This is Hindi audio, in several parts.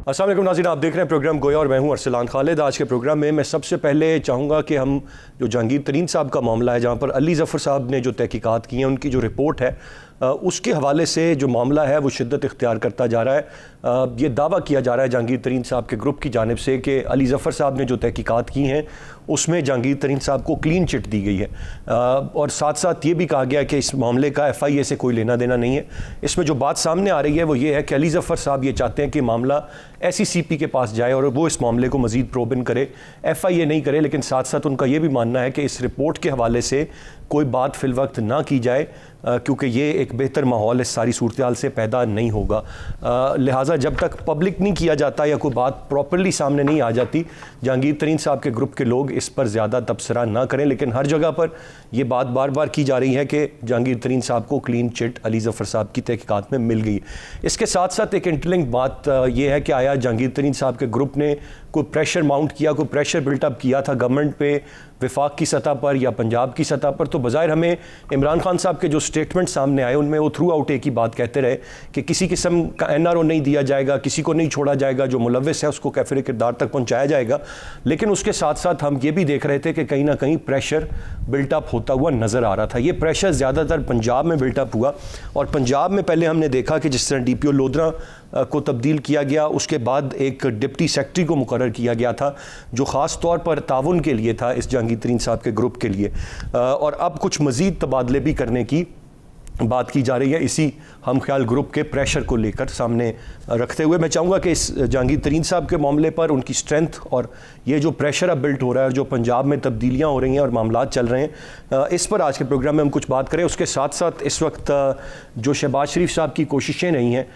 अस्सलाम वालेकुम नाज़रीन, आप देख रहे हैं प्रोग्राम गोया और मैं हूं अरसलान खालिद। आज के प्रोग्राम में मैं सबसे पहले चाहूँगा कि हम जो जहांगीर तरीन साहब का मामला है, जहां पर अली ज़फ़र साहब ने जो तहकीकात की हैं, उनकी जो रिपोर्ट है उसके हवाले से जो मामला है वो शिद्दत इख्तियार करता जा रहा है। ये दावा किया जा रहा है जहांगीर तरीन साहब के ग्रुप की जानिब से कि अली ज़फ़र साहब ने जो तहकीकात की हैं उसमें जहांगीर तरीन साहब को क्लीन चिट दी गई है और साथ साथ ये भी कहा गया कि इस मामले का FIA से कोई लेना देना नहीं है। इसमें जो बात सामने आ रही है वो ये है कि अली ज़फ़र साहब ये चाहते हैं कि मामला SECP के पास जाए और वो इस मामले को मज़ीद प्रोबिन करे, FIA नहीं करे। लेकिन साथ साथ उनका ये भी मानना है कि इस रिपोर्ट के हवाले से कोई बात फिल वक्त ना की जाए क्योंकि ये एक बेहतर माहौल इस सारी सूरत हाल से पैदा नहीं होगा। लिहाजा जब तक पब्लिक नहीं किया जाता या कोई बात प्रॉपरली सामने नहीं आ जाती, जहांगीर तरीन साहब के ग्रुप के लोग इस पर ज़्यादा तबसरा ना करें। लेकिन हर जगह पर यह बात बार बार की जा रही है कि जहांगीर तरीन साहब को क्लीन चिट अली ज़फ़र साहब की तहकीकात में मिल गई। इसके साथ साथ एक इंटरलिंक बात यह है कि आया जहांगीर तरीन साहब के ग्रुप ने कोई प्रेशर माउंट किया, कोई प्रेशर बिल्टअप किया था गवर्नमेंट पे वफाक की सतह पर या पंजाब की सतह पर। तो बज़ाहिर हमें इमरान खान साहब के जो स्टेटमेंट सामने आए उनमें वो थ्रू आउट एक ही बात कहते रहे कि किसी किस्म का NRO नहीं दिया जाएगा, किसी को नहीं छोड़ा जाएगा, जो मुलव्विस है उसको कैफिर किरदार तक पहुँचाया जाएगा। लेकिन उसके साथ साथ हम ये भी देख रहे थे कि कहीं ना कहीं प्रेशर बिल्टअप होता हुआ नज़र आ रहा था। ये प्रेशर ज़्यादातर पंजाब में बिल्टअप हुआ और पंजाब में पहले हमने देखा कि जिस तरह DPO लोधरा को तब्दील किया गया, उसके बाद एक डिप्टी सेक्रेटरी को मुकर्रर किया गया था जो ख़ास तौर पर ताउन के लिए था इस जहांगीर तरीन साहब के ग्रुप के लिए। और अब कुछ मज़ीद तबादले भी करने की बात की जा रही है इसी हम ख्याल ग्रुप के प्रेशर को लेकर सामने रखते हुए। मैं चाहूँगा कि इस जहांगीर तरीन साहब के मामले पर उनकी स्ट्रेंथ और ये जो प्रेशर अब बिल्ट हो रहा है और जो पंजाब में तब्दीलियाँ हो रही हैं और मामलात चल रहे हैं, इस पर आज के प्रोग्राम में हम कुछ बात करें। उसके साथ साथ इस वक्त जो शहबाज शरीफ साहब की कोशिशें रही हैं,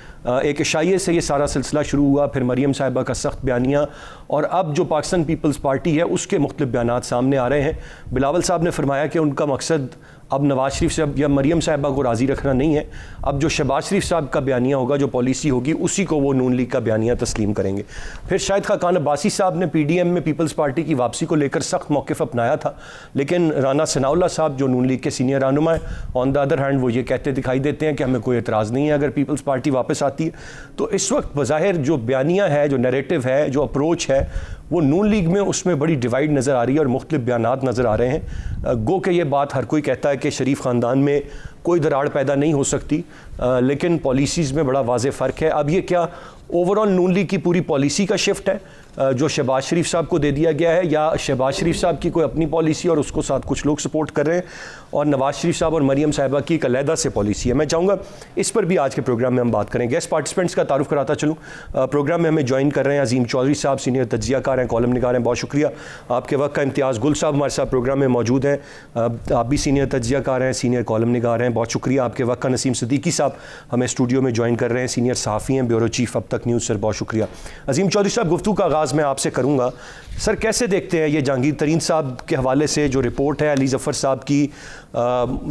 एक इशाइये से ये सारा सिलसिला शुरू हुआ, फिर मरीम साहिबा का सख्त बयानिया और अब जो पाकिस्तान पीपल्स पार्टी है उसके मुख्तलिफ बयानात सामने आ रहे हैं। बिलावल साहब ने फरमाया कि उनका मकसद अब नवाज शरीफ साहब या मरीम साहिबा को राज़ी रखना नहीं है, अब जो शहबाज शरीफ साहब का बयानिया होगा, जो पॉलिसी होगी, उसी को वो नून लीग का बयानिया तस्लीम करेंगे। फिर शाहिद खान अब्बासी साहब ने PDM में पीपल्स पार्टी की वापसी को लेकर सख्त मौक़िफ़ अपनाया था, लेकिन राना सनाउल्लाह साहब जो नून लीग के सीनियर रहनुमा है, ऑन द अदर हैंड वो ये कहते दिखाई देते हैं कि हमें कोई एतराज़ नहीं है अगर पीपल्स पार्टी वापस आती है। तो इस वक्त बज़ाहिर जो बयानिया है, जो नैरेटिव है, जो अप्रोच है, वो नून लीग में उसमें बड़ी डिवाइड नज़र आ रही है और मुख्तलिफ बयानात नज़र आ रहे हैं। गो के ये बात हर कोई कहता है कि शरीफ ख़ानदान में कोई दरार पैदा नहीं हो सकती, लेकिन पॉलिसीज़ में बड़ा वाज़ेह फ़र्क है। अब ये क्या ओवरऑल नून लीग की पूरी पॉलिसी का शिफ्ट है जो शहबाज शरीफ साहब को दे दिया गया है, या शहबाज शरीफ साहब की कोई अपनी पॉलिसी और उसको साथ कुछ लोग सपोर्ट कर रहे हैं और नवाज शरीफ साहब और मरीम साहिबा की एक अलहदा से पॉलिसी है? मैं चाहूँगा इस पर भी आज के प्रोग्राम में हम बात करें। गेस्ट पार्टिसिपेंट्स का तारुफ कराता चलूँ। प्रोग्राम में हमें ज्वाइन कर रहे हैं अजीम चौधरी साहब, सीनियर तज्जियाकार हैं, कॉलम निगार हैं, बहुत शुक्रिया आपके वक्त का। इम्तियाज़ गुल साहब हमारे साथ प्रोग्राम में मौजूद हैं, आप भी सीनियर तज्जियाकार हैं, सीनियर कॉलम निगार हैं, बहुत शुक्रिया आपके वक्त का। नसीम सिद्दीकी साहब हमें स्टूडियो में ज्वाइन कर रहे हैं, सीनियर सहाफ़ी हैं, ब्यूरो चीफ अब तक न्यूज़। सर बहुत शुक्रिया। अजीम चौधरी साहब, गुफ्तगू का आगाज़ मैं आपसे करूँगा। सर, कैसे देखते हैं ये जहांगीर तरीन साहब के हवाले से जो रिपोर्ट है अली ज़फ़र साहब की,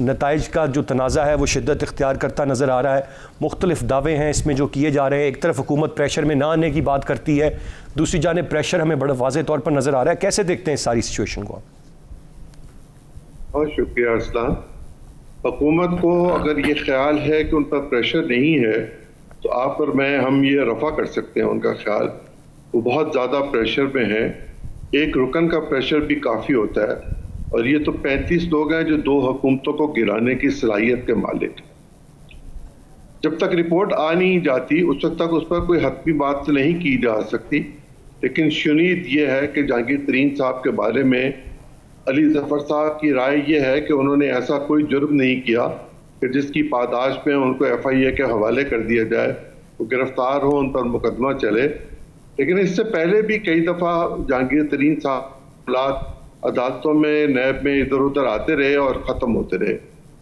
नताइज का जो तनाज़ा है वो शिद्दत इख्तियार करता नज़र आ रहा है, मुख्तलिफ दावे हैं इसमें जो किए जा रहे हैं। एक तरफ हुकूमत प्रेशर में ना आने की बात करती है, दूसरी जानिब प्रेशर हमें बड़ा वाज़ेह तौर पर नज़र आ रहा है। कैसे देखते हैं इस सारी सिचुएशन को? बहुत शुक्रिया असलान। हुकूमत को अगर ये ख्याल है कि उन पर प्रेशर नहीं है तो आप पर हम ये रफ़ा कर सकते हैं उनका ख्याल। वो बहुत ज़्यादा प्रेशर में है, एक रुकन का प्रेशर भी काफ़ी होता है और ये तो 35 लोग हैं जो 2 हुकूमतों को गिराने की सलाहियत के मालिक। जब तक रिपोर्ट आ नहीं जाती उस वक्त तक उस पर कोई हतमी बात नहीं की जा सकती, लेकिन शुनीद ये है कि जहांगीर तरीन साहब के बारे में अली ज़फ़र साहब की राय ये है कि उन्होंने ऐसा कोई जुर्म नहीं किया कि जिसकी पादाश में उनको FIA के हवाले कर दिया जाए, वो गिरफ्तार हो, उन पर मुकदमा चले। लेकिन इससे पहले भी कई दफ़ा जहांगीर तरीन साहब अदालतों में, नैब में इधर उधर आते रहे और ख़त्म होते रहे।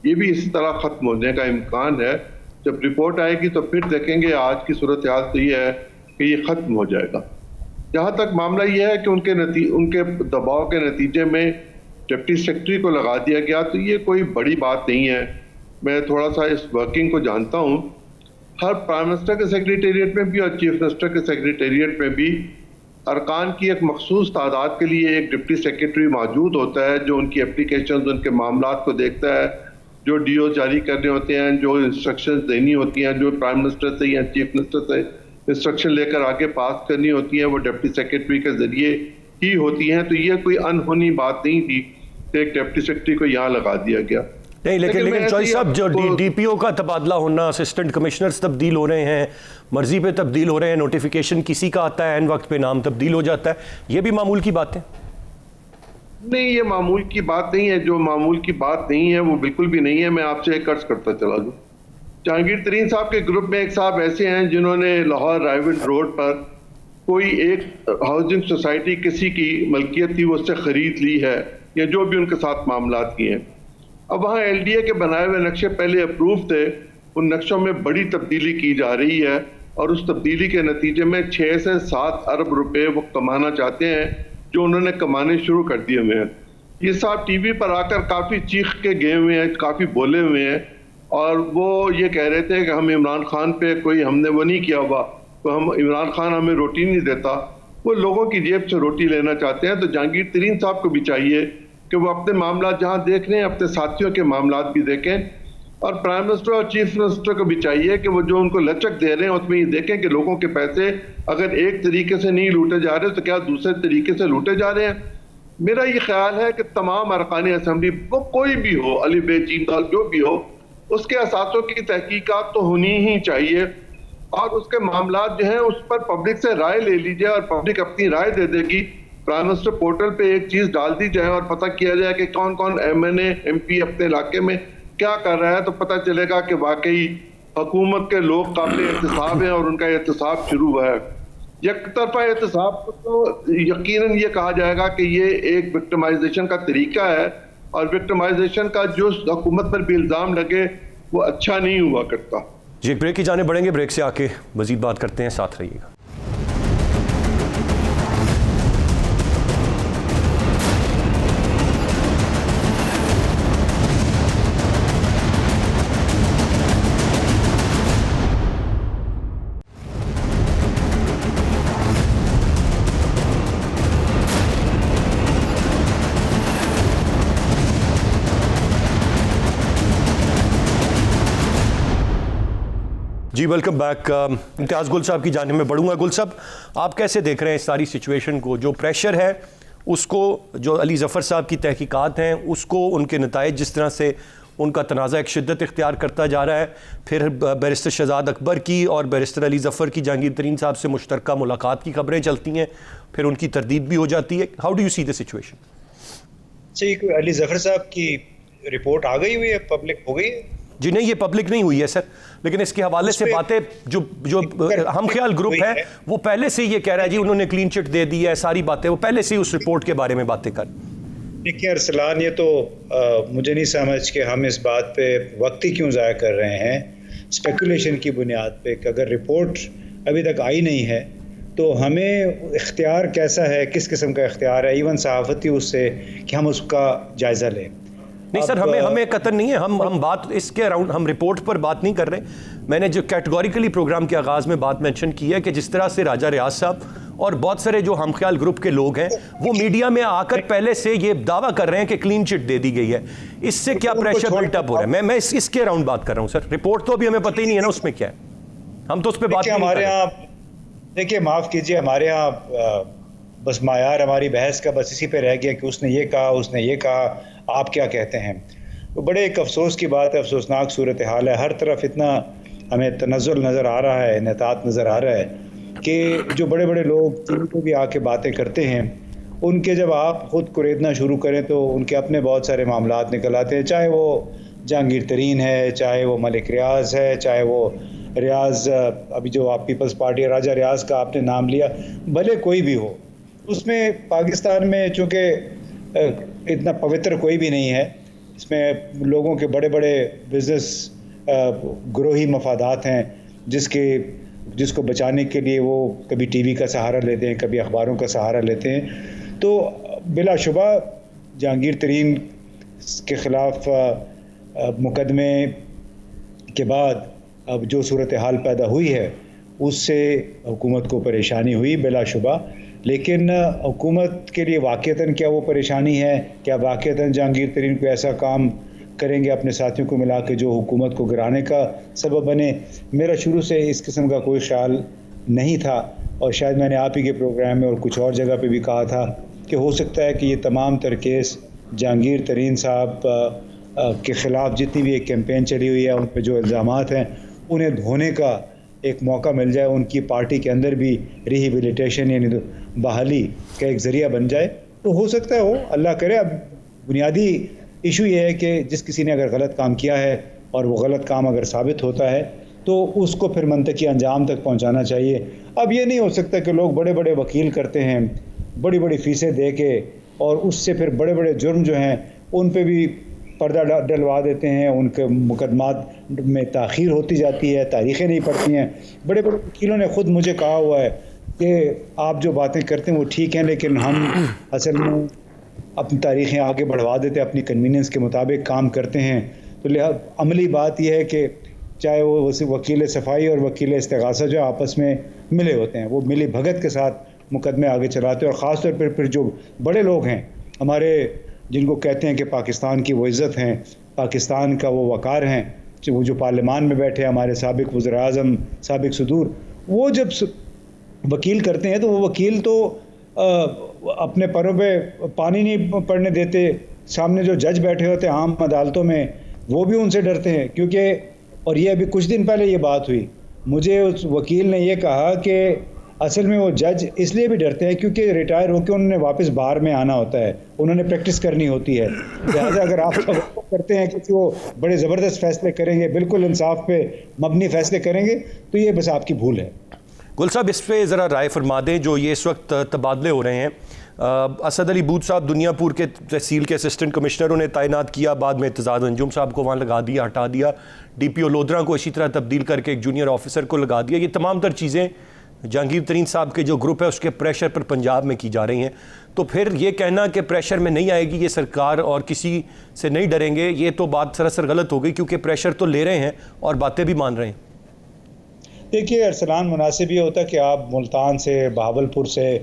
ये भी इसी तरह ख़त्म होने का इम्कान है। जब रिपोर्ट आएगी तो फिर देखेंगे, आज की सूरत हाल तो ये है कि ये ख़त्म हो जाएगा। जहाँ तक मामला ये है कि उनके दबाव के नतीजे में डिप्टी सेक्रेटरी को लगा दिया गया, तो ये कोई बड़ी बात नहीं है। मैं थोड़ा सा इस वर्किंग को जानता हूँ। हर प्राइम मिनिस्टर के सेक्रेटेरिएट में भी और चीफ मिनिस्टर के सेक्रेटेरिएट में भी अरकान की एक मखसूस तादाद के लिए एक डिप्टी सेक्रेटरी मौजूद होता है जो उनकी एप्लीकेशन, उनके मामलात को देखता है, जो DO जारी करने होते हैं, जो इंस्ट्रक्शंस देनी होती हैं, जो प्राइम मिनिस्टर से या चीफ मिनिस्टर से इंस्ट्रक्शन लेकर आगे पास करनी होती हैं वो डिप्टी सेक्रेटरी के जरिए ही होती हैं। तो ये कोई अनहोनी बात नहीं थी कि एक डिप्टी सेक्रेटरी को यहाँ लगा दिया गया। नहीं, लेकिन चौधरी साहब, जो डीपीओ का तबादला होना, असिस्टेंट कमिश्नर्स तब्दील हो रहे हैं, मर्जी पे तब्दील हो रहे हैं, नोटिफिकेशन किसी का आता है, एन वक्त पे नाम तब्दील हो जाता है, ये भी मामूल की बात है? नहीं, ये मामूल की बात नहीं है। जो मामूल की बात नहीं है वो बिल्कुल भी नहीं है। मैं आपसे एक अर्ज करता चला दूं, जहांगीर तरीन साहब के ग्रुप में एक साहब ऐसे हैं जिन्होंने लाहौर रायविंड रोड पर कोई एक हाउसिंग सोसाइटी किसी की मलकियत थी वो उससे खरीद ली है, या जो भी उनके साथ मामला किए हैं। अब वहाँ LDA के बनाए हुए नक्शे पहले अप्रूव थे, उन नक्शों में बड़ी तब्दीली की जा रही है और उस तब्दीली के नतीजे में 6 से 7 अरब रुपए वो कमाना चाहते हैं, जो उन्होंने कमाने शुरू कर दिए हुए हैं। ये साहब टीवी पर आकर काफ़ी चीख के गए हुए हैं, काफ़ी बोले हुए हैं, और वो ये कह रहे थे कि हम इमरान खान पे कोई हमने वो नहीं किया हुआ, तो हम इमरान खान हमें रोटी नहीं देता। वो लोगों की जेब से रोटी लेना चाहते हैं। तो जहांगीर तरीन साहब को भी चाहिए कि वो अपने मामला जहां देख रहे हैं अपने साथियों के मामला भी देखें, और प्राइम मिनिस्टर और चीफ मिनिस्टर को भी चाहिए कि वो जो उनको लचक दे रहे हैं उसमें ये देखें कि लोगों के पैसे अगर एक तरीके से नहीं लूटे जा रहे तो क्या दूसरे तरीके से लूटे जा रहे हैं। मेरा ये ख्याल है कि तमाम अरकान असम्बली, वो कोई भी हो, अली बेचीन जो भी हो, उसके असासों की तहकीकात तो होनी ही चाहिए, और उसके मामला जो हैं उस पर पब्लिक से राय ले लीजिए और पब्लिक अपनी राय दे देगी। प्राइम मिनिस्टर पोर्टल पे एक चीज डाल दी जाए और पता किया जाए कि कौन कौन MNA MP अपने इलाके में क्या कर रहा है, तो पता चलेगा कि वाकई हुकूमत के लोग काबिल एहतसाब हैं और उनका एहतसाब शुरू हुआ है। एक तरफा एहतसाब को तो यकीनन ये कहा जाएगा कि ये एक विक्टिमाइजेशन का तरीका है, और विक्टिमाइजेशन का जो हुकूमत पर भी इल्ज़ाम लगे वो अच्छा नहीं हुआ करता। जी, एक ब्रेक की जाने बढ़ेंगे, ब्रेक से आके मजीद बात करते हैं, साथ रहिएगा। जी, वेलकम बैक। इम्तियाज़ गुल साहब की जानिब में बढ़ूंगा। गुल साहब, आप कैसे देख रहे हैं इस सारी सिचुएशन को? जो प्रेशर है उसको, जो अली ज़फ़र साहब की तहकीकात हैं उसको, उनके नताइज जिस तरह से उनका तनाज़ा एक शिद्दत इख्तियार करता जा रहा है, फिर बैरिस्टर शहजाद अकबर की और बैरिस्टर अली ज़फ़र की जहांगीर तरीन साहब से मुश्तरका मुलाकात की खबरें चलती हैं, फिर उनकी तरदीद भी हो जाती है। How do you see the situation? जी, अली ज़फ़र साहब की रिपोर्ट आ गई हुई है, पब्लिक हो गई है? जी नहीं, ये पब्लिक नहीं हुई है सर, लेकिन इसके हवाले से बातें जो हम ख्याल ग्रुप है वो पहले से ये कह रहा है जी उन्होंने क्लीन चिट दे दी है, सारी बातें वो पहले से उस रिपोर्ट के बारे में बातें कर। देखिए अरसलान, ये तो मुझे नहीं समझ कि हम इस बात पे वक्त ही क्यों ज़ाया कर रहे हैं स्पेकुलेशन की बुनियाद पे कि अगर रिपोर्ट अभी तक आई नहीं है तो हमें इख्तियार कैसा है, किस किस्म का इख्तियार है इवन सहाफ़ती उससे कि हम उसका जायज़ा लें। नहीं सर, हमें कतन नहीं है, हम बात इसके अराउंड, हम रिपोर्ट पर बात नहीं कर रहे। मैंने जो कैटेगोरिकली प्रोग्राम के आगाज़ में बात मेंशन की है कि जिस तरह से राजा रियाज साहब और बहुत सारे जो हम ख्याल ग्रुप के लोग हैं वो मीडिया में आकर पहले से ये दावा कर रहे हैं कि क्लीन चिट दे दी गई है, इससे क्या प्रेशर बिल्टअप हो रहा है? मैं इसके अराउंड बात कर रहा हूँ सर। रिपोर्ट तो अभी हमें पता ही नहीं है ना उसमें क्या है, हम तो उस पर बात हमारे यहाँ, देखिए माफ़ कीजिए, हमारे यहाँ बस मायार हमारी बहस का बस इसी पे रह गया कि उसने ये कहा, उसने ये कहा, आप क्या कहते हैं। तो बड़े एक अफसोस की बात है, अफसोसनाक सूरत हाल है। हर तरफ इतना हमें तनज़्ज़ुल नज़र आ रहा है, नेतात नज़र आ रहा है कि जो बड़े बड़े लोग टीवी पे भी आके बातें करते हैं, उनके जब आप ख़ुद कुरेदना शुरू करें तो उनके अपने बहुत सारे मामलात निकल आते हैं, चाहे वो जहांगीर तरीन है, चाहे वो मलिक रियाज है, चाहे वो रियाज अभी जो आप पीपल्स पार्टी राजा रियाज का आपने नाम लिया, भले कोई भी हो, उसमें पाकिस्तान में चूँकि इतना पवित्र कोई भी नहीं है, इसमें लोगों के बड़े बड़े बिजनेस ग्रोही मफादात हैं जिसको बचाने के लिए वो कभी टीवी का सहारा लेते हैं, कभी अखबारों का सहारा लेते हैं। तो बिलाशुबा जहांगीर तरीन के ख़िलाफ़ मुकदमे के बाद अब जो सूरत हाल पैदा हुई है उससे हुकूमत को परेशानी हुई बिलाशुबा, लेकिन हुकूमत के लिए वाक़ईतन क्या वो परेशानी है? क्या वाक़ईतन जहांगीर तरीन को ऐसा काम करेंगे अपने साथियों को मिला के जो हुकूमत को गिराने का सबब बने? मेरा शुरू से इस किस्म का कोई ख्याल नहीं था। और शायद मैंने आप ही के प्रोग्राम में और कुछ और जगह पे भी कहा था कि हो सकता है कि ये तमाम तर केस जहांगीर तरीन साहब के ख़िलाफ़ जितनी भी एक कैंपेन चली हुई है, उन पर जो इल्ज़ामात हैं, उन्हें धोने का एक मौका मिल जाए, उनकी पार्टी के अंदर भी रिहेबिलिटेशन यानी तो बहाली का एक ज़रिया बन जाए। तो हो सकता है हो, अल्लाह करे। अब बुनियादी इशू ये है कि जिस किसी ने अगर गलत काम किया है और वो गलत काम अगर साबित होता है तो उसको फिर मंतकी अंजाम तक पहुंचाना चाहिए। अब ये नहीं हो सकता कि लोग बड़े बड़े वकील करते हैं, बड़ी बड़ी फ़ीसें दे के, और उससे फिर बड़े बड़े जुर्म जो हैं उन पे भी पर्दा डलवा देते हैं, उनके मुकदमात में ताख़ीर होती जाती है, तारीख़ें नहीं पड़ती हैं। बड़े बड़े वकीलों ने ख़ुद मुझे कहा हुआ है कि आप जो बातें करते हैं वो ठीक हैं, लेकिन हम असल में अपनी तारीख़ें आगे बढ़वा देते हैं, अपनी कन्वीनियंस के मुताबिक काम करते हैं। तो लिहाजा अमली बात यह है कि चाहे वो वकील सफाई और वकील इस्तिगासा जो आपस में मिले होते हैं, वो मिली भगत के साथ मुकदमे आगे चलाते हैं। और ख़ास तौर पर फिर जो बड़े लोग हैं हमारे, जिनको कहते हैं कि पाकिस्तान की वो इज़्ज़त हैं, पाकिस्तान का वो वक़ार हैं, वो जो पार्लियामान में बैठे हमारे साबिक़ वज़ीर आज़म, साबिक़ सदूर, वो जब वकील करते हैं तो वो वकील तो अपने परों पे पानी नहीं पड़ने देते। सामने जो जज बैठे होते हैं आम अदालतों में, वो भी उनसे डरते हैं। क्योंकि और ये अभी कुछ दिन पहले ये बात हुई, मुझे उस वकील ने ये कहा कि असल में वो जज इसलिए भी डरते हैं क्योंकि रिटायर होकर उन्होंने वापस बार में आना होता है, उन्होंने प्रैक्टिस करनी होती है। लिहाजा अगर आप करते हैं कि वो बड़े ज़बरदस्त फैसले करेंगे, बिल्कुल इंसाफ पे मबनी फैसले करेंगे, तो ये बस आपकी भूल है। गुल साहब, इस पे ज़रा राय फरमा दें। जो ये इस वक्त तबादले हो रहे हैं, असद अली बूथ साहब दुनियापुर के तहसील के असिस्टेंट कमिश्नर उन्हें तैनात किया, बाद में इत्तेज़ाज़ अंजुम साहब को वहाँ लगा दिया, हटा दिया, DPO लोधरा को इसी तरह तब्दील करके एक जूनियर ऑफिसर को लगा दिया। ये तमाम तर चीज़ें जहांगीर तरीन साहब के जो ग्रुप है उसके प्रेशर पर पंजाब में की जा रही हैं। तो फिर ये कहना कि प्रेशर में नहीं आएगी ये सरकार और किसी से नहीं डरेंगे, ये तो बात सरासर गलत हो गई, क्योंकि प्रेशर तो ले रहे हैं और बातें भी मान रहे हैं। देखिए अरसलान, मुनासिब ये होता कि आप मुल्तान से, बहावलपुर से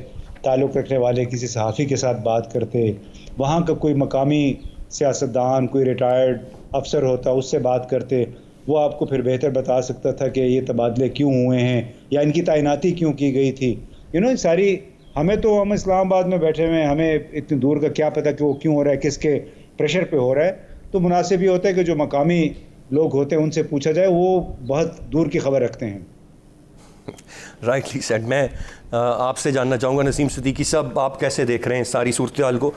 ताल्लुक़ रखने वाले किसी सहाफ़ी के साथ बात करते, वहाँ का कोई मकामी सियासतदान, कोई रिटायर्ड अफसर होता, उससे बात करते, वो आपको फिर बेहतर बता सकता था कि ये तबादले क्यों हुए हैं या इनकी तैनाती क्यों की गई थी। सारी हमें तो, हम इस्लामाबाद में बैठे हुए हैं, हमें इतनी दूर का क्या पता कि वो क्यों हो रहा है, किसके प्रेशर पे हो रहा है। तो मुनासिब ये होता है कि जो मकामी लोग होते हैं उनसे पूछा जाए, वो बहुत दूर की खबर रखते हैं। Rightly said. मैं आपसे जानना चाहूँगा नसीम सिद्दीकी साहब, आप कैसे देख रहे हैं सारी सूरत हाल को?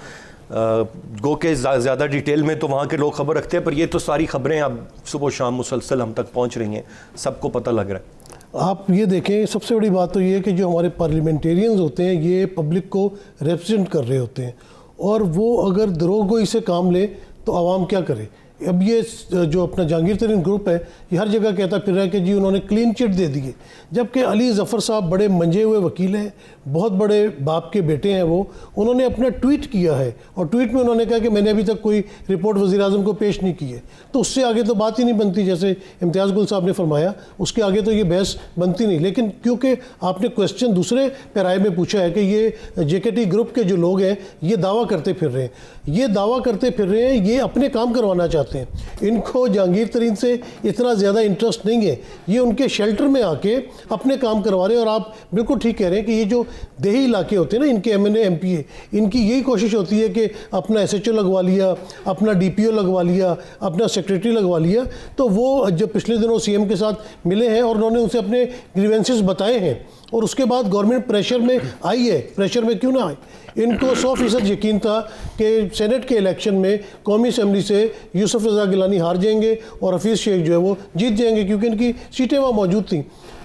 गो के ज़्यादा डिटेल में तो वहाँ के लोग खबर रखते हैं, पर ये तो सारी खबरें अब सुबह शाम मुसलसल हम तक पहुँच रही हैं, सबको पता लग रहा है। आप ये देखें, सबसे बड़ी बात तो ये है कि जो हमारे पार्लियामेंटेरियंस होते हैं ये पब्लिक को रिप्रेजेंट कर रहे होते हैं, और वो अगर दरोगोई से काम ले तो आवाम क्या करे। अब ये जो अपना जहांगीर तरीन ग्रुप है ये हर जगह कहता फिर रहा है कि जी उन्होंने क्लीन चिट दे दी है, जबकि अली ज़फ़र साहब बड़े मंजे हुए वकील हैं, बहुत बड़े बाप के बेटे हैं। वो उन्होंने अपना ट्वीट किया है और ट्वीट में उन्होंने कहा कि मैंने अभी तक कोई रिपोर्ट वज़ीर आज़म को पेश नहीं की है। तो उससे आगे तो बात ही नहीं बनती, जैसे इम्तियाज़ गुल साहब ने फरमाया, उसके आगे तो ये बहस बनती नहीं। लेकिन क्योंकि आपने क्वेश्चन दूसरे पैराए में पूछा है कि ये JKT ग्रुप के जो लोग हैं ये दावा करते फिर रहे हैं, ये दावा करते फिर रहे हैं, ये अपने काम करवाना चाहते हैं, इनको जहांगीर तरीन से इतना ज़्यादा इंटरेस्ट नहीं है, ये उनके शेल्टर में आके अपने काम करवा रहे हैं। और आप बिल्कुल ठीक कह रहे हैं कि ये जो देही इलाके होते हैं ना, इनके MNA MPA, इनकी यही कोशिश होती है कि अपना SHO लगवा लिया, अपना DPO लगवा लिया, अपना सेक्रेटरी लगवा लिया। तो वो जब पिछले दिनों CM के साथ मिले हैं और उन्होंने उनसे अपने ग्रीवेंसेस बताए हैं, और उसके बाद गवर्नमेंट प्रेशर में आई है, प्रेशर में क्यों ना आए। इनको 100% यकीन था कि सेनेट के इलेक्शन में कौमी असम्बली से यूसुफ रज़ा गिलानी हार जाएंगे और हफीज़ शेख जो है वो जीत जाएंगे, क्योंकि इनकी सीटें वहाँ मौजूद थीं।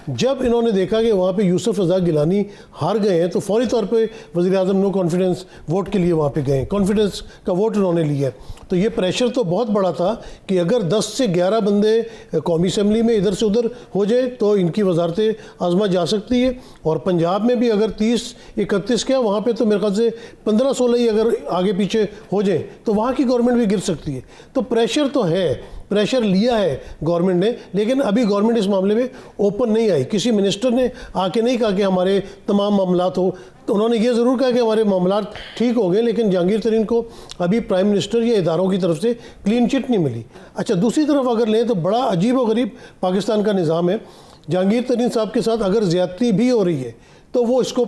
जब इन्होंने देखा कि वहाँ पे यूसुफ रज़ा गिलानी हार गए हैं, तो फौरी तौर पे वज़ीर आज़म नो कॉन्फिडेंस वोट के लिए वहाँ पे गए, कॉन्फिडेंस का वोट उन्होंने लिया। तो ये प्रेशर तो बहुत बड़ा था कि अगर 10 से 11 बंदे कौमी असम्बली में इधर से उधर हो जाए तो इनकी वजारतें आजमा जा सकती है। और पंजाब में भी अगर 30-31 क्या, वहाँ पे तो मेरे ख्याल से 15-16 ही अगर आगे पीछे हो जाए तो वहाँ की गवर्नमेंट भी गिर सकती है। तो प्रेशर तो है, प्रेशर लिया है गवर्नमेंट ने, लेकिन अभी गवर्नमेंट इस मामले में ओपन नहीं आई। किसी मिनिस्टर ने आके नहीं कहा कि हमारे तमाम मामलात हो, तो उन्होंने ये ज़रूर कहा कि हमारे मामलात ठीक हो गए, लेकिन जहांगीर तरीन को अभी प्राइम मिनिस्टर या इदारों की तरफ से क्लीन चिट नहीं मिली। अच्छा, दूसरी तरफ अगर लें तो बड़ा अजीब व गरीब पाकिस्तान का निज़ाम है। जहांगीर तरीन साहब के साथ अगर ज़्यादती भी हो रही है तो वो इसको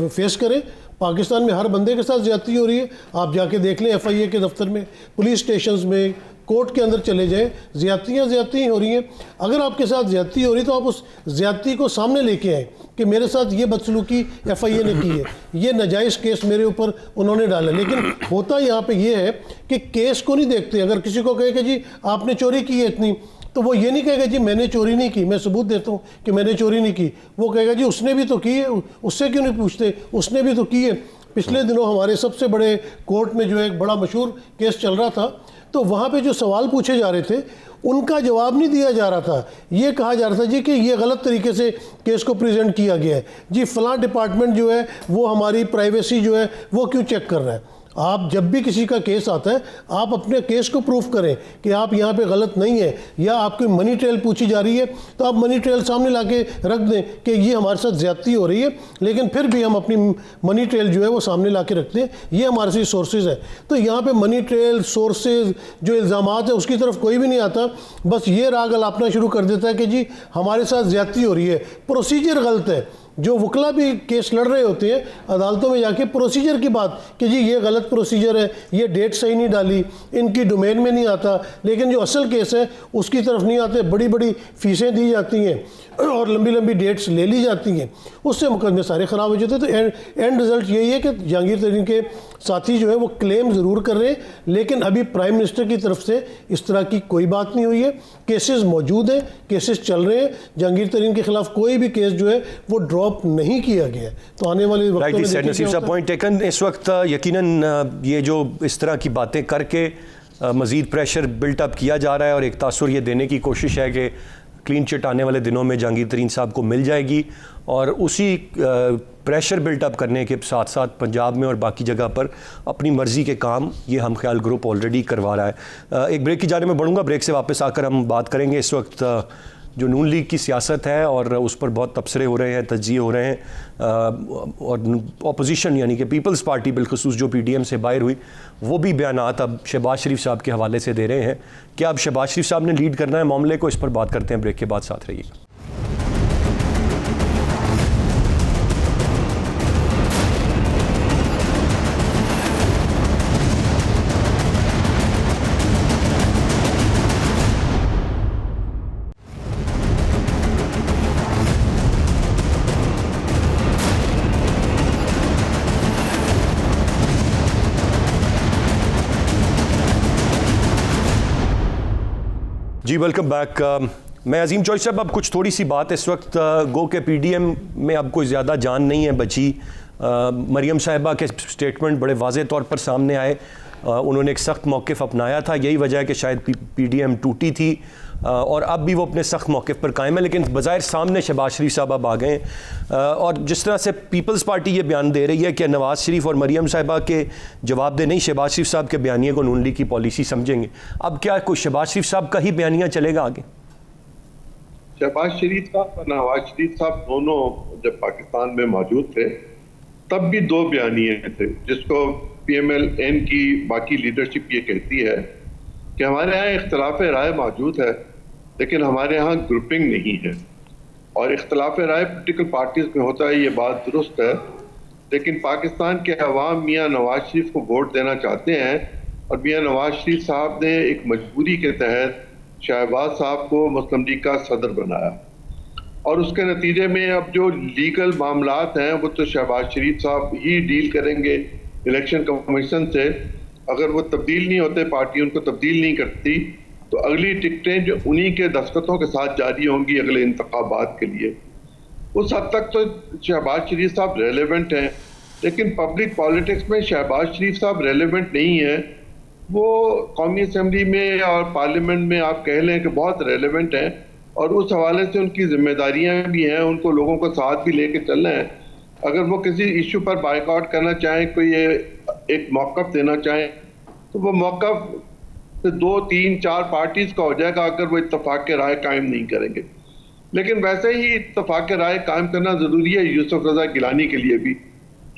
फेस करें। पाकिस्तान में हर बंदे के साथ ज़्यादती हो रही है, आप जाके देख लें FIA के दफ्तर में, पुलिस स्टेशंस में, कोर्ट के अंदर चले जाएं, ज़्यादती हो रही हैं। अगर आपके साथ ज़्यादती हो रही तो आप उस ज़्यादती को सामने लेके आएँ कि मेरे साथ ये बदसलूकी FIA ने की है, ये नाजायज़ केस मेरे ऊपर उन्होंने डाला। लेकिन होता यहाँ पे ये है कि केस को नहीं देखते। अगर किसी को कहे कि जी आपने चोरी की है इतनी, तो वो ये नहीं कहेगा जी मैंने चोरी नहीं की, मैं सबूत देता हूँ कि मैंने चोरी नहीं की। वो कहेगा जी उसने भी तो की है, उससे क्यों नहीं पूछते, उसने भी तो की है। पिछले दिनों हमारे सबसे बड़े कोर्ट में जो एक बड़ा मशहूर केस चल रहा था, तो वहाँ पे जो सवाल पूछे जा रहे थे उनका जवाब नहीं दिया जा रहा था। ये कहा जा रहा था जी कि ये गलत तरीके से केस को प्रेजेंट किया गया है, जी फलां डिपार्टमेंट जो है वो हमारी प्राइवेसी जो है वो क्यों चेक कर रहा है। आप जब भी किसी का केस आता है आप अपने केस को प्रूफ करें कि आप यहाँ पे गलत नहीं है, या आपकी मनी ट्रेल पूछी जा रही है तो आप मनी ट्रेल सामने लाके रख दें कि ये हमारे साथ ज़्यादती हो रही है, लेकिन फिर भी हम अपनी मनी ट्रेल जो है वो सामने लाके रखते हैं, ये हमारे से सोर्सेज है। तो यहाँ पे मनी ट्रेल, सोर्सेज, जो इल्ज़ामात है उसकी तरफ कोई भी नहीं आता, बस ये राग अलापना शुरू कर देता है कि जी हमारे साथ ज़्यादती हो रही है, प्रोसीजर गलत है। जो वकला भी केस लड़ रहे होते हैं अदालतों में जाके प्रोसीजर की बात कि जी ये गलत प्रोसीजर है, ये डेट सही नहीं डाली, इनकी डोमेन में नहीं आता, लेकिन जो असल केस है उसकी तरफ नहीं आते, बड़ी बड़ी फीसें दी जाती हैं और लंबी लंबी डेट्स ले ली जाती हैं, उससे मुकदमे सारे ख़राब हो जाते हैं। तो एंड रिज़ल्ट यही है कि जहांगीर तरीन के साथी जो है वो क्लेम ज़रूर कर रहे हैं, लेकिन अभी प्राइम मिनिस्टर की तरफ से इस तरह की कोई बात नहीं हुई है। केसेस मौजूद हैं, केसेस चल रहे हैं, जहांगीर तरीन के खिलाफ कोई भी केस जो है वो ड्रॉप नहीं किया गया है। तो आने वाले वक्त में नसीब साहब पॉइंट टेकन। इस वक्त यकीनन ये जो इस तरह की बातें करके मज़ीद प्रेशर बिल्टअप किया जा रहा है और एक तासुर ये देने की कोशिश है कि क्लीन चिट आने वाले दिनों में जहांगीर तरीन साहब को मिल जाएगी, और उसी प्रेशर बिल्टअप करने के साथ साथ पंजाब में और बाकी जगह पर अपनी मर्ज़ी के काम ये हम ख्याल ग्रुप ऑलरेडी करवा रहा है। एक ब्रेक की जाने में बढ़ूँगा, ब्रेक से वापस आकर हम बात करेंगे इस वक्त जो नून लीग की सियासत है और उस पर बहुत तबसरे हो रहे हैं, तज्जिए हो रहे हैं, और अपोजिशन यानी कि पीपल्स पार्टी बिलखुसूस जो PDM से बाहर हुई वो भी बयानात अब शहबाज शरीफ साहब के हवाले से दे रहे हैं। क्या अब शहबाज शरीफ साहब ने लीड करना है मामले को? इस पर बात करते हैं ब्रेक के बाद, साथ रहिएगा। जी वेलकम बैक। मैं अजीम चौधरी साहब, अब कुछ थोड़ी सी बात इस वक्त गो के PDM में अब कोई ज़्यादा जान नहीं है बची। मरियम साहिबा के स्टेटमेंट बड़े वाज़े तौर पर सामने आए, उन्होंने एक सख्त मौक़िफ़ अपनाया था, यही वजह है कि शायद PDM टूटी थी, और अब भी वो अपने सख्त मौक़िफ़ पर कायम है, लेकिन बज़ाहिर सामने शहबाज शरीफ साहब अब आ गए। और जिस तरह से पीपल्स पार्टी ये बयान दे रही है कि नवाज़ शरीफ और मरियम साहिबा के जवाब दे नहीं शहबाज शरीफ साहब के बयानिए को नून लीग की पॉलिसी समझेंगे, अब क्या कोई शहबाज शरीफ साहब का ही बयानिया चलेगा आगे? शहबाज शरीफ साहब और नवाज शरीफ साहब दोनों जब पाकिस्तान में मौजूद थे तब भी दो बयानिए थे, जिसको PMLN की बाकी लीडरशिप ये कहती है कि हमारे यहाँ इख्तलाफ राय मौजूद है लेकिन हमारे यहाँ ग्रुपिंग नहीं है। और इख्तलाफ राय पोलिटिकल पार्टीज में होता है, ये बात दुरुस्त है, लेकिन पाकिस्तान के अवाम मियाँ नवाज शरीफ को वोट देना चाहते हैं, और मियाँ नवाज शरीफ साहब ने एक मजबूरी के तहत शहबाज साहब को मुस्लिम लीग का सदर बनाया, और उसके नतीजे में अब जो लीगल मामलात हैं वो तो शहबाज शरीफ साहब ही डील करेंगे इलेक्शन कमीशन से। अगर वो तब्दील नहीं होते, पार्टी उनको तब्दील नहीं करती, तो अगली टिकटें जो उन्हीं के दस्तखतों के साथ जारी होंगी अगले इंतखाबात के लिए। उस हद तक तो शहबाज शरीफ साहब रेलेवेंट हैं, लेकिन पब्लिक पॉलिटिक्स में शहबाज शरीफ साहब रेलेवेंट नहीं है। वो कौमी असम्बली में और पार्लियामेंट में आप कह लें कि बहुत रेलेवेंट हैं, और उस हवाले से उनकी जिम्मेदारियां भी हैं, उनको लोगों को साथ भी लेके चलना है। अगर वो किसी इशू पर बाइकआउट करना चाहें, कोई एक मौक़िफ़ देना चाहें, तो वो मौक़िफ़ 2, 3, 4 पार्टीज़ का हो जाएगा अगर वो इत्तफाक के राय कायम नहीं करेंगे। लेकिन वैसे ही इत्तफाक के राय कायम करना ज़रूरी है यूसुफ रज़ा गिलानी के लिए भी,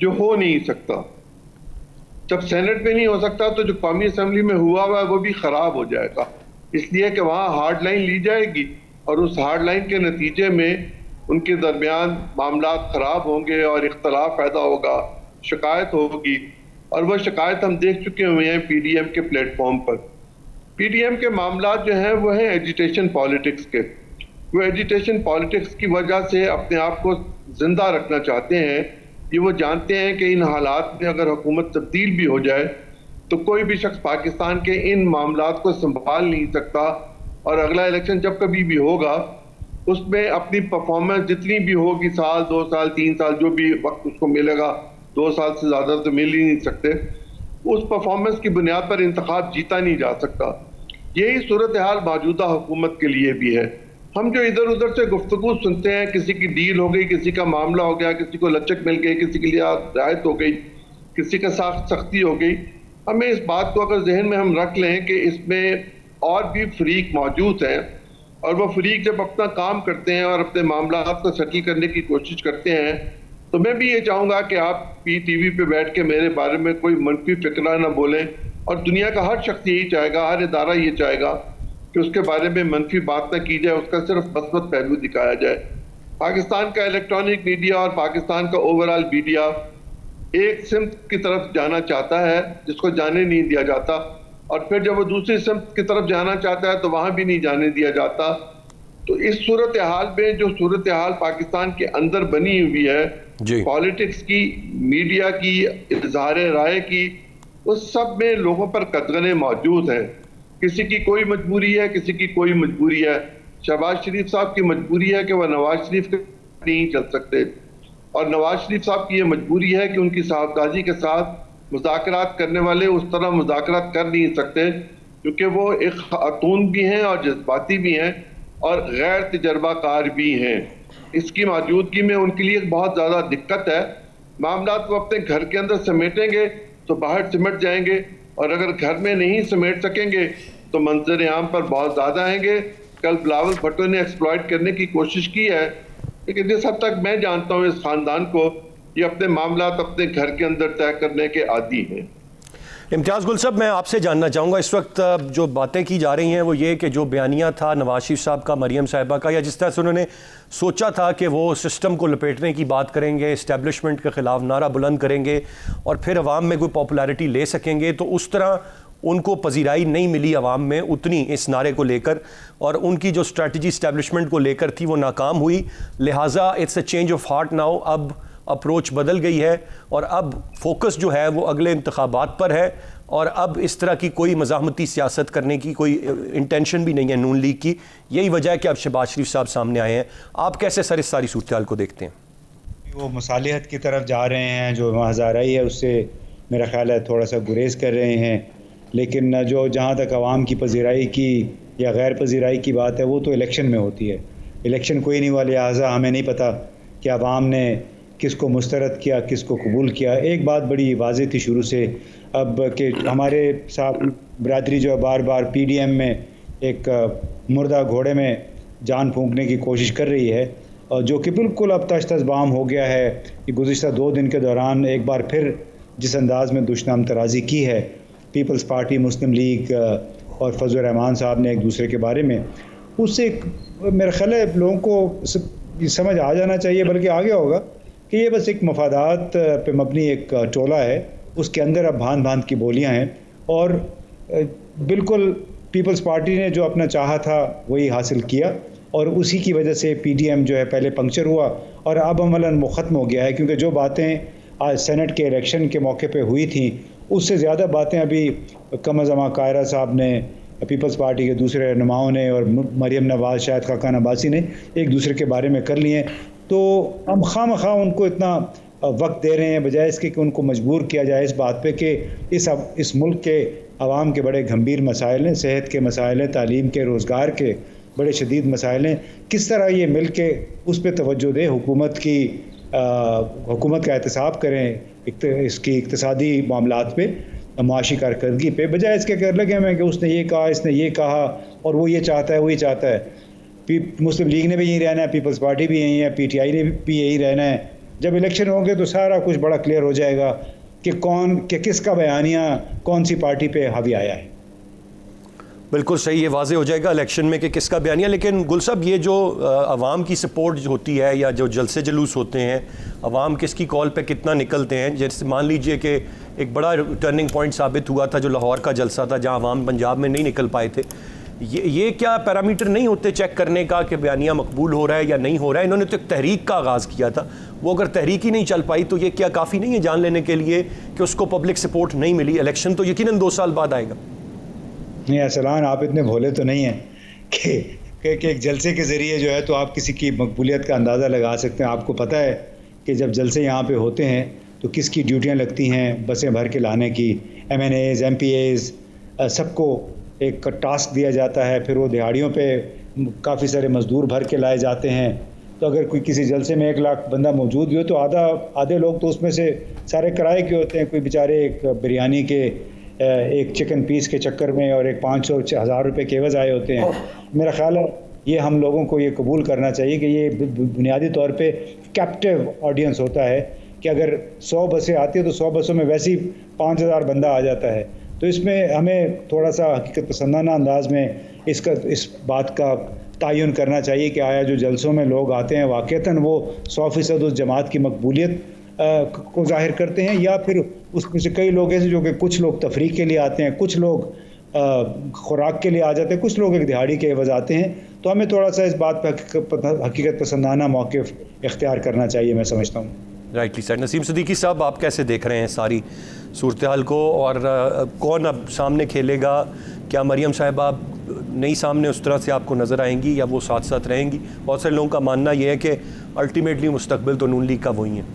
जो हो नहीं सकता। जब सेनेट में नहीं हो सकता तो जो कौमी असम्बली में हुआ है वो भी ख़राब हो जाएगा, इसलिए कि वहाँ हार्ड लाइन ली जाएगी और उस हार्ड लाइन के नतीजे में उनके दरमियान मामला ख़राब होंगे और इख्तलाफ पैदा होगा, शिकायत होगी। और वह शिकायत हम देख चुके हुए हैं PDM के प्लेटफॉर्म पर। PDM के मामला जो हैं वो हैं एजिटेशन पॉलिटिक्स के। वो एजिटेशन पॉलिटिक्स की वजह से अपने आप को जिंदा रखना चाहते हैं। ये वो जानते हैं कि इन हालात में अगर हुकूमत तब्दील भी हो जाए तो कोई भी शख्स पाकिस्तान के इन मामलात को संभाल नहीं सकता, और अगला इलेक्शन जब कभी भी होगा उसमें अपनी परफॉर्मेंस जितनी भी होगी, साल 2 साल 3 साल जो भी वक्त उसको मिलेगा, 2 साल से ज़्यादा तो मिल ही नहीं सकते, उस परफॉर्मेंस की बुनियाद पर इंतखाब जीता नहीं जा सकता। यही सूरत हाल मौजूदा हुकूमत के लिए भी है। हम जो इधर उधर से गुफ्तगू सुनते हैं, किसी की डील हो गई, किसी का मामला हो गया, किसी को लचक मिल गई, किसी के लिए रियायत हो गई, किसी का सख्ती हो गई, हमें इस बात को अगर जहन में हम रख लें कि इसमें और भी फरीक मौजूद हैं, और वो फरीक जब अपना काम करते हैं और अपने मामला को सेटल करने की कोशिश करते हैं, तो मैं भी ये चाहूँगा कि आप PTV पे बैठ के मेरे बारे में कोई मनफी फिक्रा ना बोलें। और दुनिया का हर शख्स यही चाहेगा, हर इदारा ये चाहेगा कि उसके बारे में मनफी बात ना की जाए, उसका सिर्फ मस्बत पहलू दिखाया जाए। पाकिस्तान का इलेक्ट्रॉनिक मीडिया और पाकिस्तान का ओवरऑल मीडिया एक सिमत की तरफ जाना चाहता है जिसको जाने नहीं दिया जाता, और फिर जब वो दूसरी सिमत की तरफ जाना चाहता है तो वहां भी नहीं जाने दिया जाता। तो इस सूरत हाल में जो सूरत हाल पाकिस्तान के अंदर बनी हुई है, पॉलिटिक्स की, मीडिया की, इज़हार राय की, उस सब में लोगों पर कदगने मौजूद हैं। किसी की कोई मजबूरी है, किसी की कोई मजबूरी है। शहबाज शरीफ साहब की मजबूरी है कि वह नवाज शरीफ के नहीं चल सकते, और नवाज शरीफ साहब की यह मजबूरी है कि उनकी साहबजादी के साथ मुज़ाकरात करने वाले उस तरह मुज़ाकरात कर नहीं सकते, क्योंकि वो एक खातून भी हैं और जज्बाती भी हैं और गैर तजर्बाकार भी हैं। इसकी मौजूदगी में उनके लिए बहुत ज़्यादा दिक्कत है। मामला को अपने घर के अंदर समेटेंगे तो बाहर सिमट जाएंगे, और अगर घर में नहीं समेट सकेंगे तो मंजर आम पर बहुत ज़्यादा आएंगे। कल बिलावल भुट्टो ने एक्सप्लॉइट करने की कोशिश की है, लेकिन जिस हद तक मैं जानता हूँ इस ख़ानदान को, ये अपने मामला अपने घर के अंदर तय करने के आदी हैं। इम्तियाज़ गुल साहब, मैं आपसे जानना चाहूँगा, इस वक्त जो बातें की जा रही हैं वो ये कि जो बयानिया था नवाज शरीफ साहब का, मरियम साहिबा का, या जिस तरह से उन्होंने सोचा था कि वो सिस्टम को लपेटने की बात करेंगे, इस्टेब्लिशमेंट के ख़िलाफ़ नारा बुलंद करेंगे और फिर अवाम में कोई पॉपुलैरिटी ले सकेंगे, तो उस तरह उनको पजीराई नहीं मिली अवाम में उतनी इस नारे को लेकर, और उनकी जो स्ट्रैटेजी इस्टेब्लिशमेंट को लेकर थी वो नाकाम हुई। लिहाजा it's a change of heart now, अब अप्रोच बदल गई है और अब फोकस जो है वो अगले इंतखाबात पर है, और अब इस तरह की कोई मज़ाहमती सियासत करने की कोई इंटेंशन भी नहीं है नून लीग की। यही वजह है कि अब शहबाज शरीफ साहब सामने आए हैं। आप कैसे सर इस सारी सूरत हाल को देखते हैं? वो मुसालिहत की तरफ जा रहे हैं, जो हज़ाराई है उससे मेरा ख्याल है थोड़ा सा गुरेज कर रहे हैं, लेकिन जो जहाँ तक आवाम की पजीराई की या गैर पजीराई की बात है वो तो इलेक्शन में होती है। इलेक्शन कोई नहीं हुआ, लिहाजा हमें नहीं पता कि आवाम ने किसको मुस्तरद किया, किसको कबूल किया। एक बात बड़ी वाज़ेह थी शुरू से अब कि हमारे साथ बरादरी जो बार बार PDM में एक मुर्दा घोड़े में जान फूंकने की कोशिश कर रही है, और जो कि बिल्कुल अब तश्तज़बाम हो गया है कि गुज़िश्ता 2 दिन के दौरान एक बार फिर जिस अंदाज़ में दुश्मन तराज़ी की है पीपल्स पार्टी, मुस्लिम लीग और फजल रहमान साहब ने एक दूसरे के बारे में, उससे मेरा ख्याल है लोगों को समझ आ जाना चाहिए, बल्कि आ गया होगा कि ये बस एक मफादात पे मबनी एक टोला है, उसके अंदर अब भांत की बोलियां हैं, और बिल्कुल पीपल्स पार्टी ने जो अपना चाहा था वही हासिल किया, और उसी की वजह से PDM जो है पहले पंक्चर हुआ और अब अमलन वो ख़त्म हो गया है। क्योंकि जो बातें आज सेनेट के इलेक्शन के मौके पे हुई थी उससे ज़्यादा बातें अभी कम अज़ कम कायरा साहब ने, पीपल्स पार्टी के दूसरे रहनुमाओं ने और मरियम नवाज़, शायद खाकान अब्बासी ने एक दूसरे के बारे में कर लिए। तो हम खामखा उनको इतना वक्त दे रहे हैं, बजाय इसके कि उनको मजबूर किया जाए इस बात पे कि इस मुल्क के आवाम के बड़े गंभीर मसाइल हैं, सेहत के मसाइल हैं, तालीम के, रोज़गार के बड़े शदीद मसाइल हैं। किस तरह ये मिल के उस पर तवज्जो दे, हुकूमत का एहतसाब करें इसकी इक़्तिसादी मामलात पे, माशी कारकर्दगी पे, बजाय इसके कर लगे हमें कि उसने ये कहा, इसने ये कहा और वो ये चाहता है, वो ये चाहता है। मुस्लिम लीग ने भी यही रहना है, पीपल्स पार्टी भी यही है, PTI ने भी यही रहना है। जब इलेक्शन होंगे तो सारा कुछ बड़ा क्लियर हो जाएगा कि किसका बयानिया कौन सी पार्टी पे हावी आया है। बिल्कुल सही, ये वाज़े हो जाएगा इलेक्शन में कि किसका बयानिया। लेकिन गुल साहब, ये जो अवाम की सपोर्ट होती है या जो जलसे जुलूस होते हैं, अवाम किसकी कॉल पे कितना निकलते हैं, जैसे मान लीजिए कि एक बड़ा टर्निंग पॉइंट साबित हुआ था जो लाहौर का जलसा था, जहां अवाम पंजाब में नहीं निकल पाए थे। ये क्या पैरामीटर नहीं होते चेक करने का कि बयानिया मकबूल हो रहा है या नहीं हो रहा है? इन्होंने तो एक तहरीक का आगाज़ किया था, वो अगर तहरीक ही नहीं चल पाई तो ये क्या काफ़ी नहीं है जान लेने के लिए कि उसको पब्लिक सपोर्ट नहीं मिली? इलेक्शन तो यकीनन 2 साल बाद आएगा। नहीं अरसलान, आप इतने भोले तो नहीं हैं कि एक जलसे के ज़रिए जो है तो आप किसी की मकबूलियत का अंदाज़ा लगा सकते हैं। आपको पता है कि जब जलसे यहाँ पे होते हैं तो किसकी ड्यूटियाँ लगती हैं बसें भर के लाने की, MNAs, MPAs, सबको एक टास्क दिया जाता है, फिर वो दिहाड़ियों पे काफ़ी सारे मज़दूर भर के लाए जाते हैं। तो अगर कोई किसी जलसे में 1 लाख बंदा मौजूद भी हो तो आधे लोग तो उसमें से सारे किराए के होते हैं। कोई बेचारे एक बिरयानी के एक चिकन पीस के चक्कर में और एक 500-1000 रुपये के एवज़ आए होते हैं। मेरा ख्याल है ये हम लोगों को ये कबूल करना चाहिए कि ये बुनियादी तौर पे कैप्टिव ऑडियंस होता है कि अगर 100 बसें आती है तो 100 बसों में वैसे ही 5000 बंदा आ जाता है। तो इसमें हमें थोड़ा सा हकीकत पसंदाना अंदाज में इस बात का तयन करना चाहिए कि आया जो जलसों में लोग आते हैं वाक़तन वो 100% उस जमात की मकबूलियत को ज़ाहिर करते हैं, या फिर उसमें से कई लोग ऐसे जो कि कुछ लोग तफरीक के लिए आते हैं, कुछ लोग खुराक के लिए आ जाते हैं, कुछ लोग एक दिहाड़ी के एवज़ आते हैं। तो हमें थोड़ा सा इस बात पर हकीकत पसंदाना मौक़िफ़ इख्तियार करना चाहिए, मैं समझता हूँ। Rightly sir. नसीम सिद्दीकी साहब, आप कैसे देख रहे हैं सारी सूरत हाल को, और कौन अब सामने खेलेगा? क्या मरियम साहिबा नई सामने उस तरह से आपको नज़र आएंगी या वो साथ साथ रहेंगी? बहुत सारे लोगों का मानना यह है कि अल्टीमेटली मुस्तकबिल तो नून लीग का वही है।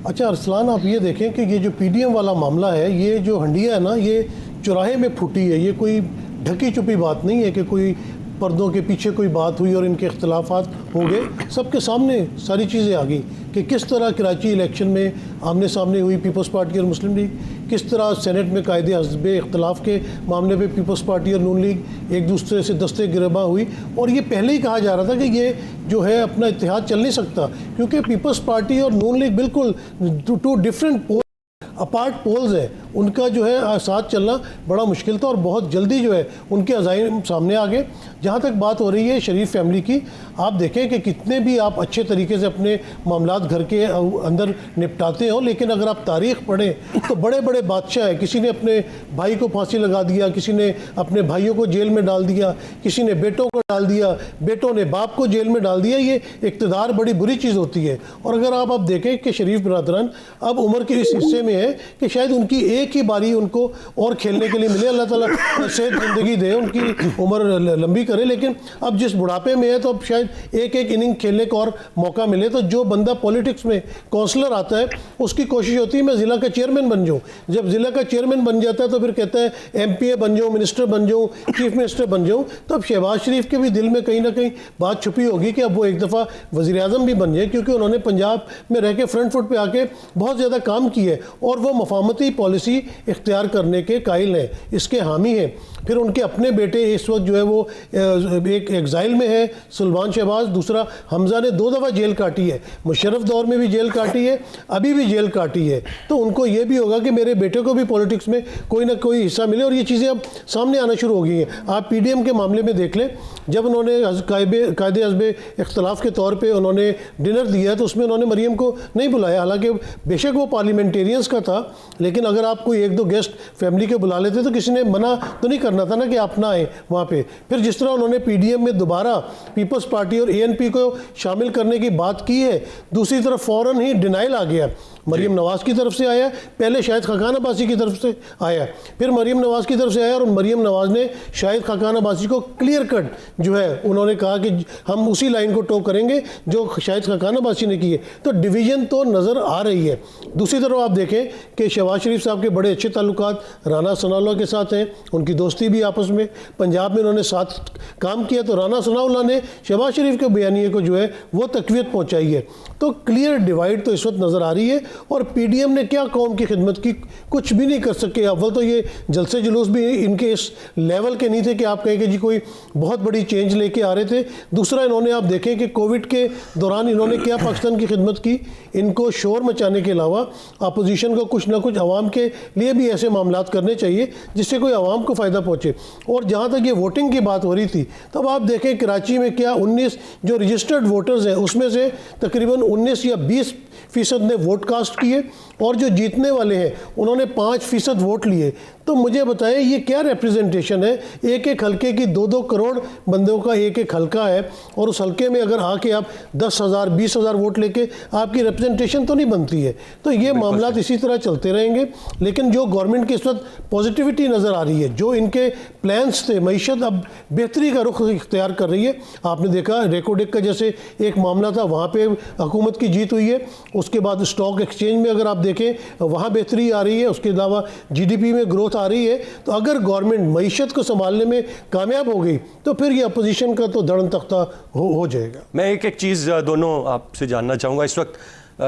अच्छा अरसलान, आप ये देखें कि ये जो PDM वाला मामला है, ये जो हंडिया है ना, ये चौराहे में फूटी है। ये कोई ढकी छुपी बात नहीं है कि कोई पर्दों के पीछे कोई बात हुई और इनके इख्तलाफात हो गए। सबके सामने सारी चीज़ें आ गई कि किस तरह कराची इलेक्शन में आमने सामने हुई पीपल्स पार्टी और मुस्लिम लीग, किस तरह सेनेट में कायदे हस्ब इख्तलाफ के मामले पे पीपल्स पार्टी और नून लीग एक दूसरे से दस्ते गिरबा हुई। और ये पहले ही कहा जा रहा था कि ये जो है अपना इत्तेहाद चल नहीं सकता, क्योंकि पीपल्स पार्टी और नून लीग बिल्कुल 2 डिफरेंट अपार्ट पोल्स हैं। उनका जो है साथ चलना बड़ा मुश्किल था और बहुत जल्दी जो है उनके अज़ाइम सामने आ गए। जहाँ तक बात हो रही है शरीफ फैमिली की, आप देखें कि कितने भी आप अच्छे तरीके से अपने मामलात घर के अंदर निपटाते हो, लेकिन अगर आप तारीख़ पढ़ें तो बड़े बड़े बादशाह हैं। किसी ने अपने भाई को फांसी लगा दिया, किसी ने अपने भाइयों को जेल में डाल दिया, किसी ने बेटों को डाल दिया, बेटों ने बाप को जेल में डाल दिया। ये इक़्तिदार बड़ी बुरी चीज़ होती है। और अगर आप देखें कि शरीफ बरादरान अब उम्र के इस हिस्से में है कि शायद उनकी एक ही बारी उनको और खेलने के लिए मिले, अल्लाह ताला सेहत ज़िंदगी दे, उनकी उम्र लंबी करे, लेकिन अब जिस बुढ़ापे में है तो अब शायद एक इनिंग खेलने का और मौका मिले। तो जो बंदा पॉलिटिक्स में काउंसलर आता है उसकी कोशिश होती है मैं ज़िला का चेयरमैन बन जाऊँ। जब ज़िला का चेयरमैन बन जाता है तो फिर कहता है MPA बन जाऊँ, मिनिस्टर बन जाऊँ, चीफ मिनिस्टर बन जाऊँ। तो अब शहबाज शरीफ के भी दिल में कहीं ना कहीं बात छुपी होगी कि अब वो एक दफ़ा वज़ीर आज़म भी बन जाए, क्योंकि उन्होंने पंजाब में रह के फ्रंट फुट पर आके बहुत ज़्यादा काम किया है और वो मफामती पॉलिसी इख्तियार करने के कायल हैं, इसके हामी हैं। फिर उनके अपने बेटे इस वक्त जो है वो एक एग्जाइल में है, सुल्तान शहबाज। दूसरा हमजा ने 2 दफ़ा जेल काटी है, मुशर्रफ दौर में भी जेल काटी है, अभी भी जेल काटी है। तो उनको ये भी होगा कि मेरे बेटे को भी पॉलिटिक्स में कोई ना कोई हिस्सा मिले, और ये चीज़ें अब सामने आना शुरू हो गई हैं। आप PDM के मामले में देख लें, जब उन्होंने कायदे हस्ब इख्तलाफ के तौर पर उन्होंने डिनर दिया तो उसमें उन्होंने मरीम को नहीं बुलाया। हालांकि बेशक वो पार्लियामेंटेरियंस का था, लेकिन अगर आप कोई 1-2 गेस्ट फैमिली के बुला लेते तो किसी ने मना तो नहीं करना था ना कि आप ना आए वहाँ पे। फिर जिस तरह उन्होंने PDM में दोबारा पीपल्स पार्टी और ANP को शामिल करने की बात की है, दूसरी तरफ फ़ौरन ही डिनाइल आ गया। मरीम नवाज़ की तरफ से आया, पहले शाहिद खाकान अब्बासी की तरफ से आया, फिर मरीम नवाज़ की तरफ से आया, और मरीम नवाज़ ने शाहिद खाकान अब्बासी को क्लियर कट जो है उन्होंने कहा कि हम उसी लाइन को टो करेंगे जो शाहिद खाकान अब्बासी ने की है। तो डिवीज़न तो नज़र आ रही है। दूसरी तरफ आप देखें कि शहबाज शरीफ साहब के बड़े अच्छे ताल्लुकात राना सनाउल्लाह के साथ हैं, उनकी दोस्ती भी आपस में, पंजाब में उन्होंने साथ काम किया, तो राना सनाउल्लाह ने शहबाज शरीफ के बयानिए को जो है वो तक़वियत पहुँचाई है। तो क्लियर डिवाइड तो इस वक्त नज़र आ रही है। और PDM ने क्या कौम की खिदमत की, कुछ भी नहीं कर सके। अव्वल तो ये जलसे जुलूस भी इनके इस लेवल के नहीं थे कि आप कहें कि जी कोई बहुत बड़ी चेंज लेके आ रहे थे। दूसरा, इन्होंने आप देखें कि कोविड के दौरान इन्होंने क्या पाकिस्तान की खिदमत की, इनको शोर मचाने के अलावा अपोजिशन को कुछ ना कुछ आवाम के लिए भी ऐसे मामलात करने चाहिए जिससे कोई आवाम को फ़ायदा पहुँचे। और जहाँ तक ये वोटिंग की बात हो रही थी, तब आप देखें कराची में क्या 19 जो रजिस्टर्ड वोटर्स हैं उसमें से तकरीबन 19 या 20% ने वोट कास्ट किए और जो जीतने वाले हैं उन्होंने 5% वोट लिए। तो मुझे बताएं ये क्या रिप्रेजेंटेशन है? एक एक हलके की 2-2 करोड़ बंदों का एक एक हलका है और उस हलके में अगर आके आप 10,000 20,000 वोट लेके आपकी रिप्रेजेंटेशन तो नहीं बनती है। तो ये मामला इसी तरह चलते रहेंगे। लेकिन जो गवर्नमेंट की इस वक्त पॉजिटिविटी नज़र आ रही है, जो इनके प्लान्स थे, मईशत अब बेहतरी का रुख इख्तियार कर रही है। आपने देखा रेकोडेक का जैसे एक मामला था, वहाँ पे हुकूमत की जीत हुई है। उसके बाद स्टॉक एक्सचेंज में अगर आप देखें वहाँ बेहतरी आ रही है। उसके अलावा GDP में ग्रोथ आ रही है। तो अगर गवर्नमेंट मईशत को संभालने में कामयाब हो गई तो फिर ये अपोजिशन का तो धड़न तख्ता हो जाएगा। मैं एक चीज़ दोनों आपसे जानना चाहूँगा। इस वक्त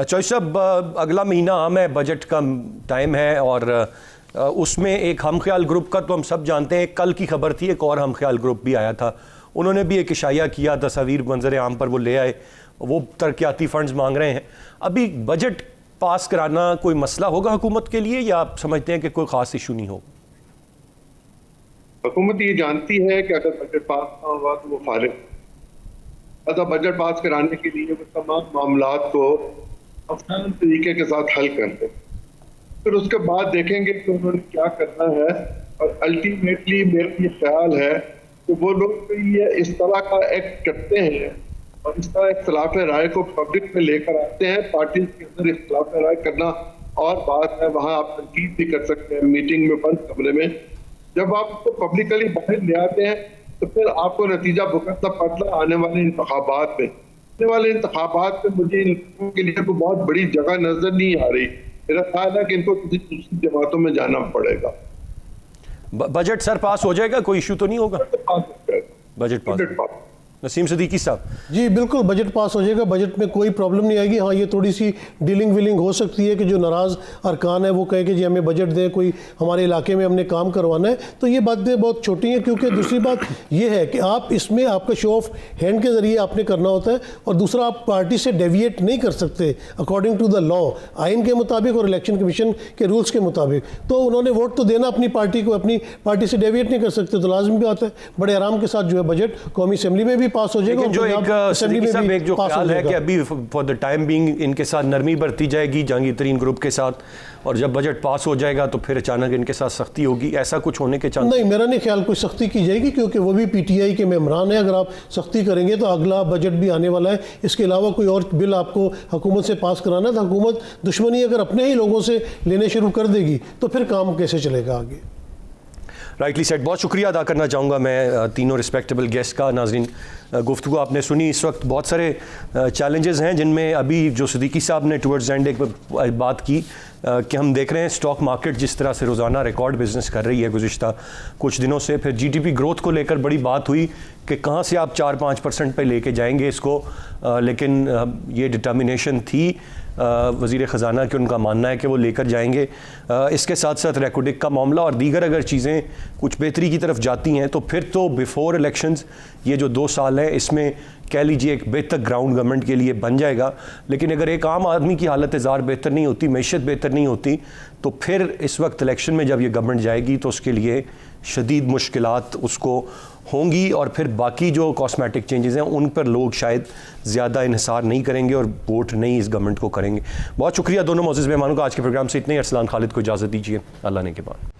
चॉइस साहब, अगला महीना आम है, बजट का टाइम है और उसमें एक हम ख्याल ग्रुप का तो हम सब जानते हैं, कल की खबर थी एक और हम ख्याल ग्रुप भी आया था, उन्होंने भी एक इशाया किया, तस्वीर मंजर आम पर वो ले आए, वो तरक्याती फंड्स मांग रहे हैं। अभी बजट पास कराना कोई मसला होगा हुकूमत के लिए या आप समझते हैं कि कोई ख़ास इशू नहीं होगा? हुकूमत ये जानती है कि अगर बजट पास ना होगा तो वो फारिग, अगर बजट पास कराने के लिए वो तमाम मामलात को आसान तरीके के साथ हल कर दे, फिर उसके बाद देखेंगे कि उन्होंने क्या करना है। और अल्टीमेटली मेरा ये ख्याल है कि वो लोग ये इस तरह का एक्ट करते हैं और इस तरह इख्तिलाफ राय को पब्लिक में लेकर आते हैं। पार्टी के अंदर इख्तिलाफ राय करना और बात है, वहाँ आप तनकीद भी कर सकते हैं मीटिंग में, बंद कमरे में। जब आप उसको पब्लिकली बाहर ले आते हैं तो फिर आपको नतीजा भुगतना पड़ता आने वाले इंतखाबात में। आने वाले इंतखाबात में मुझे इन लोगों के लिए तो बहुत बड़ी जगह नजर नहीं आ रही। मेरा ख्याल है कि इनको किसी दूसरी जमातों में जाना पड़ेगा। बजट सर पास हो जाएगा, कोई इशू तो नहीं होगा? Budget pass. नसीम सिद्दीकी साहब जी बिल्कुल बजट पास हो जाएगा, बजट में कोई प्रॉब्लम नहीं आएगी। हाँ, ये थोड़ी सी डीलिंग विलिंग हो सकती है कि जो नाराज़ अरकान है वो कहे कि जी हमें बजट दें, कोई हमारे इलाके में हमने काम करवाना है। तो ये बातें बहुत छोटी हैं, क्योंकि दूसरी बात ये है कि आप इसमें आपका शो ऑफ हैंड के ज़रिए आपने करना होता है और दूसरा आप पार्टी से डेविएट नहीं कर सकते अकॉर्डिंग टू द लॉ, आइन के मुताबिक और इलेक्शन कमीशन के रूल्स के मुताबिक। तो उन्होंने वोट तो देना अपनी पार्टी को, अपनी पार्टी से डेविएट नहीं कर सकते। तो लाजमी बात है बड़े आराम के साथ जो है बजट कौमी असेंबली में भी पास हो जाएगा। लेकिन जो एक जो ख्याल है कि अभी फॉर द टाइम बीइंग इनके साथ नरमी बरती जाएगी जहांगीर तरीन ग्रुप के साथ, और जब बजट पास हो जाएगा तो फिर अचानक इनके साथ सख्ती होगी, ऐसा कुछ होने के चांस? नहीं, मेरा नहीं ख्याल कोई सख्ती की जाएगी, क्योंकि वो भी PTI के मेंबरान है। अगर आप सख्ती करेंगे तो अगला बजट भी आने वाला है। इसके अलावा कोई और बिल आपको हुकूमत से पास कराना है तो हुकूमत दुश्मनी अगर अपने ही लोगों से लेने शुरू कर देगी तो फिर काम कैसे चलेगा आगे? Rightly set. बहुत शुक्रिया अदा करना चाहूँगा मैं तीनों रिस्पेक्टेबल गेस्ट का। नाजरीन, गुफ्तगू आपने सुनी। इस वक्त बहुत सारे चैलेंजेस हैं जिनमें अभी जो सिद्दीकी साहब ने टुवर्ड्स एंड एक बात की कि हम देख रहे हैं स्टॉक मार्केट जिस तरह से रोज़ाना रिकॉर्ड बिजनेस कर रही है गुज़िश्ता कुछ दिनों से। फिर GDP ग्रोथ को लेकर बड़ी बात हुई कि कहाँ से आप 4-5% पे लेके जाएंगे इसको, लेकिन ये डिटर्मिनेशन थी वज़ीर ख़जाना कि उनका मानना है कि वो लेकर जाएंगे। इसके साथ साथ रेकोडिक का मामला और दीगर अगर चीज़ें कुछ बेहतरी की तरफ जाती हैं तो फिर तो बिफोर इलेक्शंस ये जो 2 साल है इसमें कह लीजिए एक बेहतर ग्राउंड गवर्नमेंट के लिए बन जाएगा। लेकिन अगर एक आम आदमी की हालत ज़ार बेहतर नहीं होती, मैशत बेहतर नहीं होती, तो फिर इस वक्त इलेक्शन में जब ये गवर्नमेंट जाएगी तो उसके लिए शदीद मुश्किलात उसको होंगी और फिर बाकी जो कॉस्मेटिक चेंजेस हैं उन पर लोग शायद ज़्यादा इन्हिसार नहीं करेंगे और वोट नहीं इस गवर्नमेंट को करेंगे। बहुत शुक्रिया दोनों मोअज़्ज़िज़ मेहमानों का। आज के प्रोग्राम से इतने ही। अरसलान खालिद को इजाज़त दीजिए। अल्लाह ने के बाद।